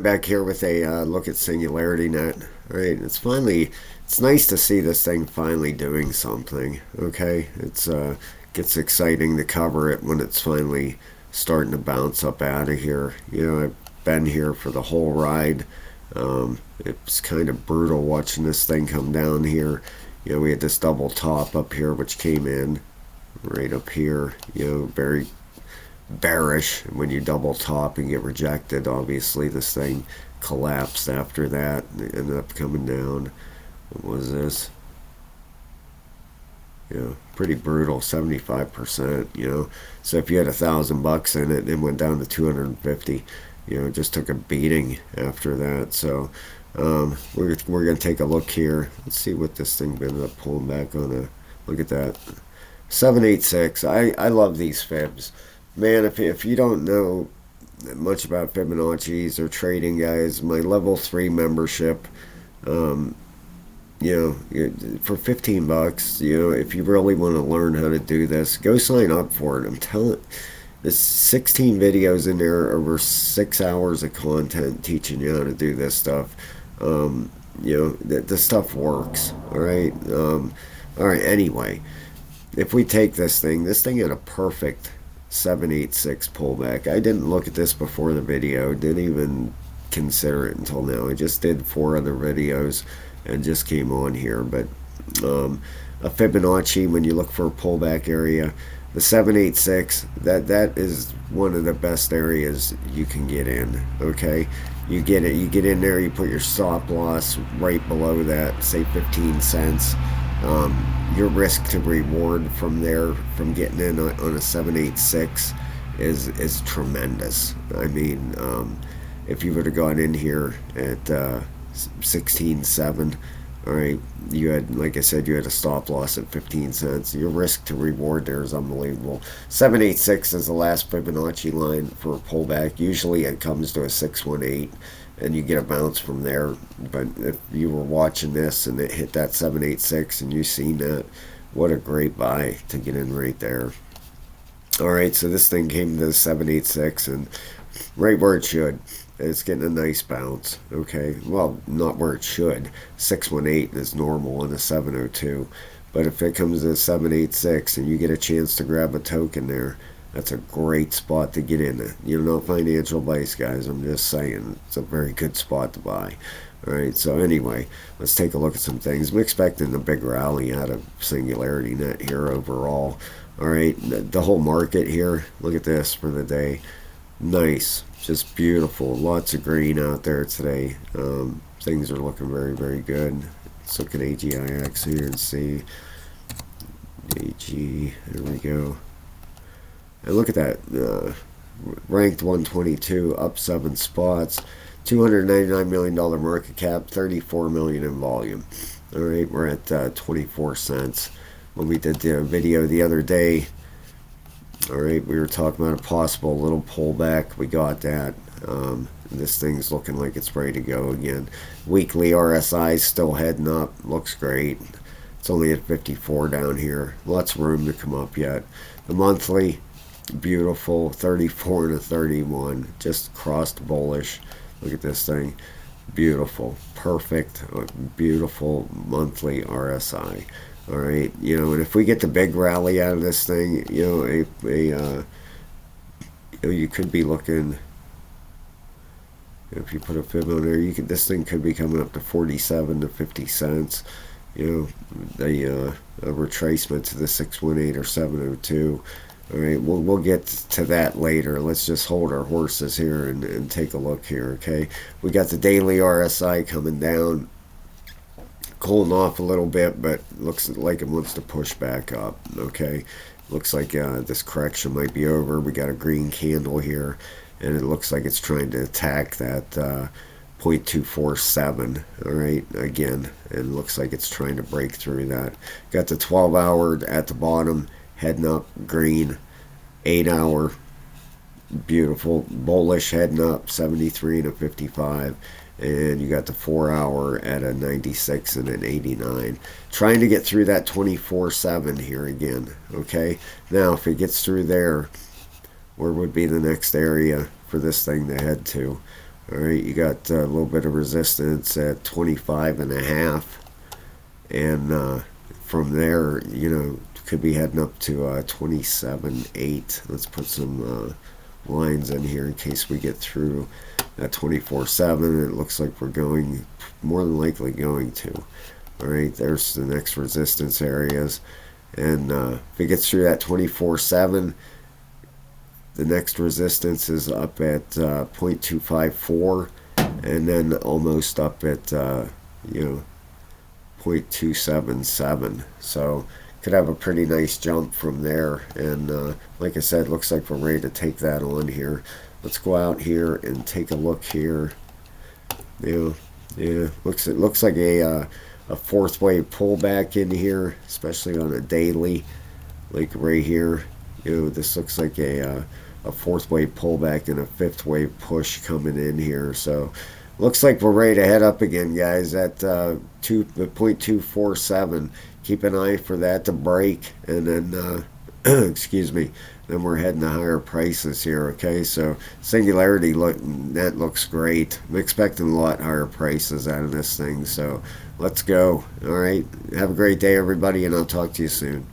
Back here with a look at Singularity Net. All right, it's nice to see this thing finally doing something. Okay, it's gets exciting to cover it when it's finally starting to bounce up out of here. I've been here for the whole ride. It's kind of brutal watching this thing come down here. We had this double top up here, which came in right up here. Very bearish. When you double top and get rejected, obviously this thing collapsed after that. It ended up coming down. What was this? Pretty brutal, 75%. So if you had $1,000 in it, it went down to 250. It just took a beating after that. So we're gonna take a look here. Let's see what this thing ended up pulling back on. Look at that, 786. I love these fibs. Man, if you don't know much about Fibonacci's or trading, guys, my level 3 membership, um, for $15, if you really want to learn how to do this, go sign up for it. I'm telling, there's 16 videos in there, over 6 hours of content teaching you how to do this stuff. The stuff works. All right. Anyway, if we take this thing had a perfect 786 pullback. I didn't look at this before the video, didn't even consider it until now. I just did 4 other videos and just came on here. But a Fibonacci, when you look for a pullback area, the 786, that is one of the best areas you can get in. Okay, you get in there, you put your stop loss right below that, say 15 cents. Your risk to reward from there, from getting in on a 786, is tremendous. I mean, if you would have gone in here at 16.7, all right, you had, like I said, you had a stop loss at 15 cents. Your risk to reward there is unbelievable. 786 is the last Fibonacci line for a pullback. Usually it comes to a 618 and you get a bounce from there. But if you were watching this and it hit that 786 and you seen that, what a great buy to get in right there. All right, so this thing came to 786 and right where it should. It's getting a nice bounce. Okay, well, not where it should. 618 is normal in a 702. But if it comes to 786 and you get a chance to grab a token there, that's a great spot to get in. Not financial advice, guys. I'm just saying it's a very good spot to buy. All right, so anyway, let's take a look at some things. I'm expecting a big rally out of Singularity Net here overall. All right, the whole market here, look at this for the day. Nice, just beautiful. Lots of green out there today. Things are looking very, very good. Let's look at Agix here and see. AG, there we go. And look at that, ranked 122, up 7 spots, $299 million market cap, 34 million in volume. All right, we're at 24 cents. When we did the video the other day, all right, we were talking about a possible little pullback. We got that. This thing's looking like it's ready to go again. Weekly RSI is still heading up. Looks great. It's only at 54 down here. Lots of room to come up yet. The monthly, beautiful, 34 and a 31. Just crossed bullish. Look at this thing. Beautiful. Perfect. Beautiful monthly RSI. All right, and if we get the big rally out of this thing, you could be looking. If you put a fib on there, this thing could be coming up to 47 to 50 cents. A retracement to the 618 or 702. All right, we'll get to that later. Let's just hold our horses here and take a look here. Okay, we got the daily RSI coming down, cooling off a little bit, but looks like it wants to push back up. Okay, looks like this correction might be over. We got a green candle here, and it looks like it's trying to attack that 0.247. All right, again, and looks like it's trying to break through that. Got the 12-hour at the bottom, heading up, green. 8-hour, beautiful, bullish, heading up, 73 and a 55. And you got the 4-hour at a 96 and an 89. Trying to get through that 24/7 here again. Okay, now if it gets through there, where would be the next area for this thing to head to? All right, you got a little bit of resistance at 25.5, and from there, could be heading up to 27.8. Let's put some lines in here in case we get through that 24/7. It looks like we're going, more than likely going to. All right, there's the next resistance areas, and if it gets through that 24/7, the next resistance is up at 0.254, and then almost up at 0.277. So could have a pretty nice jump from there. And like I said, looks like we're ready to take that on here. Let's go out here and take a look here. Yeah, it looks like a fourth wave pullback in here, especially on a daily, like right here. This looks like a fourth wave pullback and a fifth wave push coming in here. So looks like we're ready to head up again, guys, at 0.247. Keep an eye for that to break, and then excuse me, then we're heading to higher prices here. Okay, so singularity that looks great. I'm expecting a lot higher prices out of this thing, so let's go. All right, have a great day, everybody, and I'll talk to you soon.